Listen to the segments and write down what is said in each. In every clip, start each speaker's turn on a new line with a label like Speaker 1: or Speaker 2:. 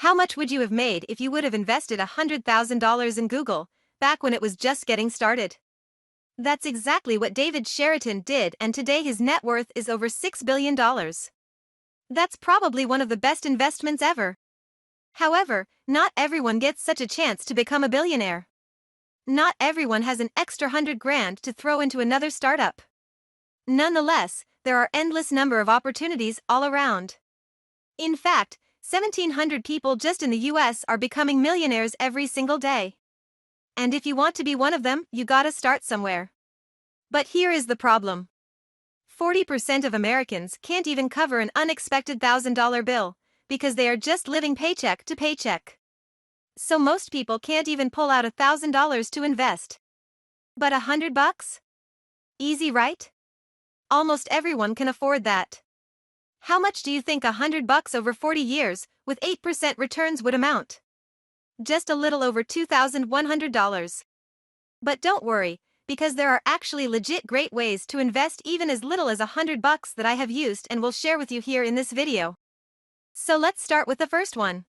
Speaker 1: How much would you have made if you would have invested $100,000 in Google, back when it was just getting started? That's exactly what David Sheraton did, and today his net worth is over $6 billion. That's probably one of the best investments ever. However, not everyone gets such a chance to become a billionaire. Not everyone has an extra 100 grand to throw into another startup. Nonetheless, there are endless number of opportunities all around. In fact, 1,700 people just in the US are becoming millionaires every single day. And if you want to be one of them, you gotta start somewhere. But here is the problem. 40% of Americans can't even cover an unexpected $1,000 bill, because they are just living paycheck to paycheck. So most people can't even pull out $1,000 to invest. But $100? Easy, right? Almost everyone can afford that. How much do you think $100 over 40 years, with 8% returns would amount? Just a little over $2,100. But don't worry, because there are actually legit great ways to invest even as little as $100 that I have used and will share with you here in this video. So let's start with the first one.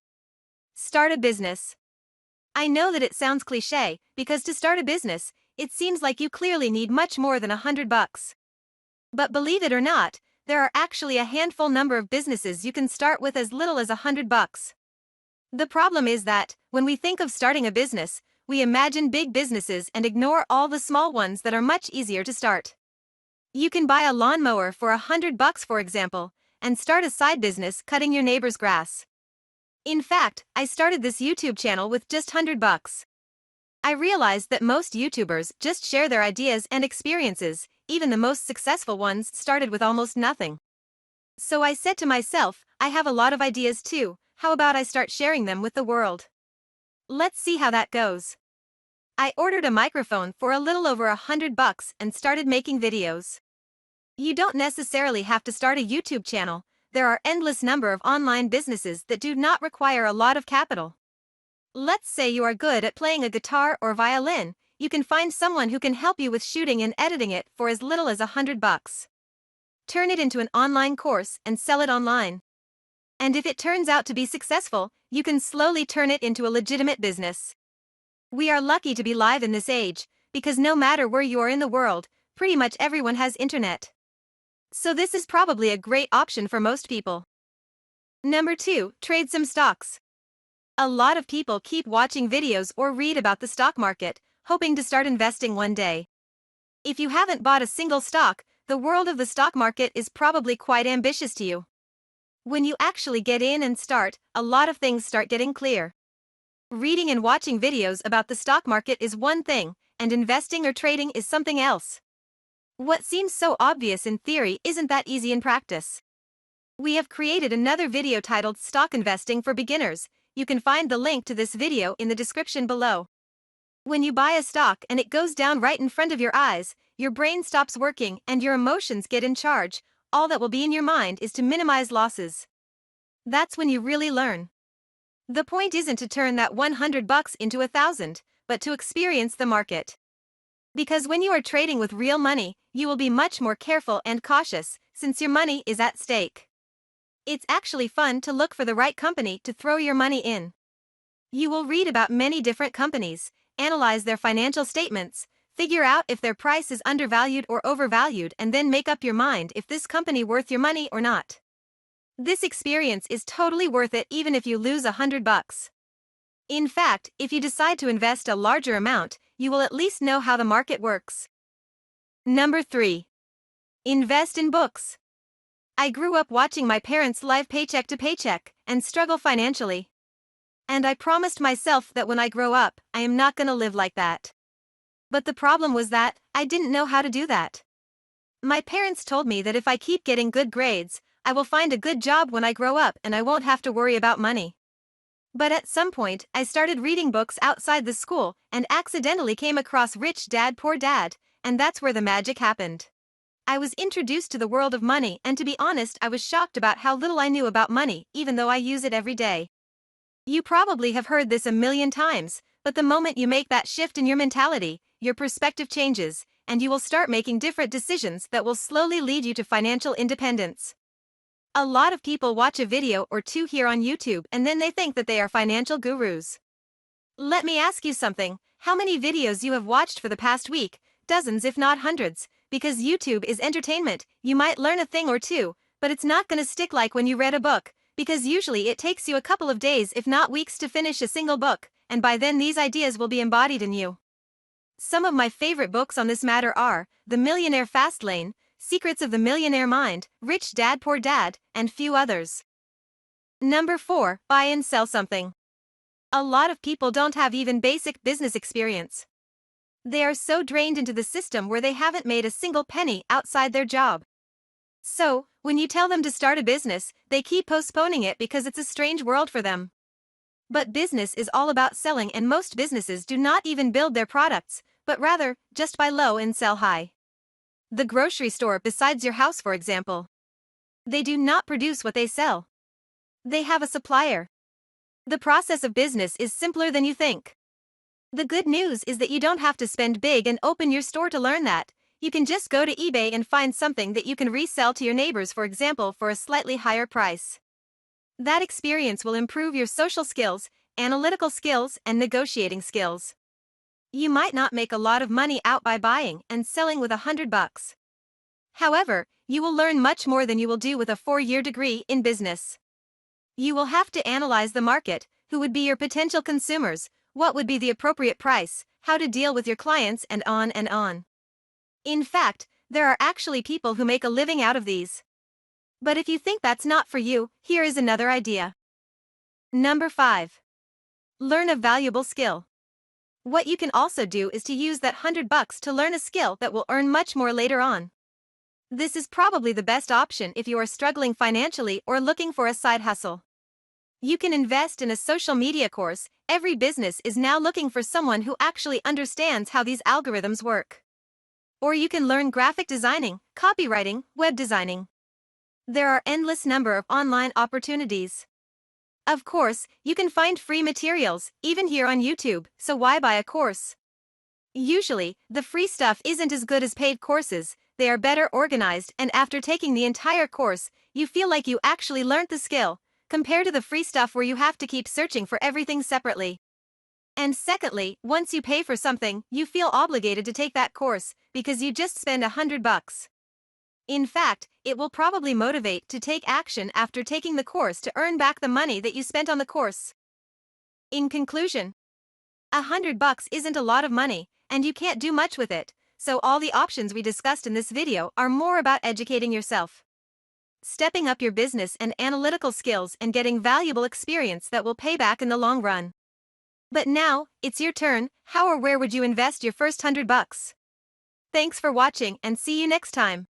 Speaker 1: Start a business. I know that it sounds cliche, because to start a business, it seems like you clearly need much more than $100. But believe it or not, there are actually a handful number of businesses you can start with as little as $100. The problem is that, when we think of starting a business, we imagine big businesses and ignore all the small ones that are much easier to start. You can buy a lawnmower for $100, for example, and start a side business cutting your neighbor's grass. In fact, I started this YouTube channel with just $100. I realized that most YouTubers just share their ideas and experiences, even the most successful ones started with almost nothing. So I said to myself, I have a lot of ideas too, how about I start sharing them with the world? Let's see how that goes. I ordered a microphone for a little over $100 and started making videos. You don't necessarily have to start a YouTube channel. There are endless number of online businesses that do not require a lot of capital. Let's say you are good at playing a guitar or violin, you can find someone who can help you with shooting and editing it for as little as $100. Turn it into an online course and sell it online. And if it turns out to be successful, you can slowly turn it into a legitimate business. We are lucky to be live in this age, because no matter where you are in the world, pretty much everyone has internet. So this is probably a great option for most people. Number 2, trade some stocks. A lot of people keep watching videos or read about the stock market, hoping to start investing one day. If you haven't bought a single stock, the world of the stock market is probably quite ambitious to you. When you actually get in and start, a lot of things start getting clear. Reading and watching videos about the stock market is one thing, and investing or trading is something else. What seems so obvious in theory isn't that easy in practice. We have created another video titled Stock Investing for Beginners. You can find the link to this video in the description below. When you buy a stock and it goes down right in front of your eyes, your brain stops working and your emotions get in charge. All that will be in your mind is to minimize losses. That's when you really learn. The point isn't to turn that $100 into 1,000, but to experience the market. Because when you are trading with real money, you will be much more careful and cautious, since your money is at stake. It's actually fun to look for the right company to throw your money in. You will read about many different companies, analyze their financial statements, figure out if their price is undervalued or overvalued, and then make up your mind if this company worth your money or not. This experience is totally worth it even if you lose $100. In fact, if you decide to invest a larger amount, you will at least know how the market works. Number 3. Invest in books. I grew up watching my parents live paycheck to paycheck and struggle financially. And I promised myself that when I grow up, I am not gonna live like that. But the problem was that I didn't know how to do that. My parents told me that if I keep getting good grades, I will find a good job when I grow up and I won't have to worry about money. But at some point, I started reading books outside the school and accidentally came across Rich Dad Poor Dad, and that's where the magic happened. I was introduced to the world of money, and to be honest, I was shocked about how little I knew about money, even though I use it every day. You probably have heard this a million times, but the moment you make that shift in your mentality, your perspective changes, and you will start making different decisions that will slowly lead you to financial independence. A lot of people watch a video or two here on YouTube and then they think that they are financial gurus. Let me ask you something. How many videos you have watched for the past week? Dozens if not hundreds. Because YouTube is entertainment, you might learn a thing or two, but it's not gonna stick like when you read a book, because usually it takes you a couple of days if not weeks to finish a single book, and by then these ideas will be embodied in you. Some of my favorite books on this matter are The Millionaire Fastlane, Secrets of the Millionaire Mind, Rich Dad Poor Dad, and few others. Number 4. Buy and sell something. A lot of people don't have even basic business experience. They are so drained into the system where they haven't made a single penny outside their job. So, when you tell them to start a business, they keep postponing it because it's a strange world for them. But business is all about selling, and most businesses do not even build their products, but rather, just buy low and sell high. The grocery store besides your house, for example. They do not produce what they sell. They have a supplier. The process of business is simpler than you think. The good news is that you don't have to spend big and open your store to learn that. You can just go to eBay and find something that you can resell to your neighbors, for example, for a slightly higher price. That experience will improve your social skills, analytical skills, and negotiating skills. You might not make a lot of money out by buying and selling with $100. However, you will learn much more than you will do with a 4-year degree in business. You will have to analyze the market, who would be your potential consumers, what would be the appropriate price, how to deal with your clients, and on and on. In fact, there are actually people who make a living out of these. But if you think that's not for you, here is another idea. Number 5. Learn a valuable skill. What you can also do is to use that $100 to learn a skill that will earn much more later on. This is probably the best option if you are struggling financially or looking for a side hustle. You can invest in a social media course. Every business is now looking for someone who actually understands how these algorithms work. Or you can learn graphic designing, copywriting, web designing. There are endless number of online opportunities. Of course, you can find free materials, even here on YouTube, so why buy a course? Usually, the free stuff isn't as good as paid courses. They are better organized, and after taking the entire course, you feel like you actually learned the skill, compared to the free stuff where you have to keep searching for everything separately. And secondly, once you pay for something, you feel obligated to take that course, because you just spend $100. In fact, it will probably motivate to take action after taking the course to earn back the money that you spent on the course. In conclusion, $100 isn't a lot of money, and you can't do much with it, so all the options we discussed in this video are more about educating yourself, stepping up your business and analytical skills, and getting valuable experience that will pay back in the long run. But now, it's your turn. How or where would you invest your first $100? Thanks for watching and see you next time.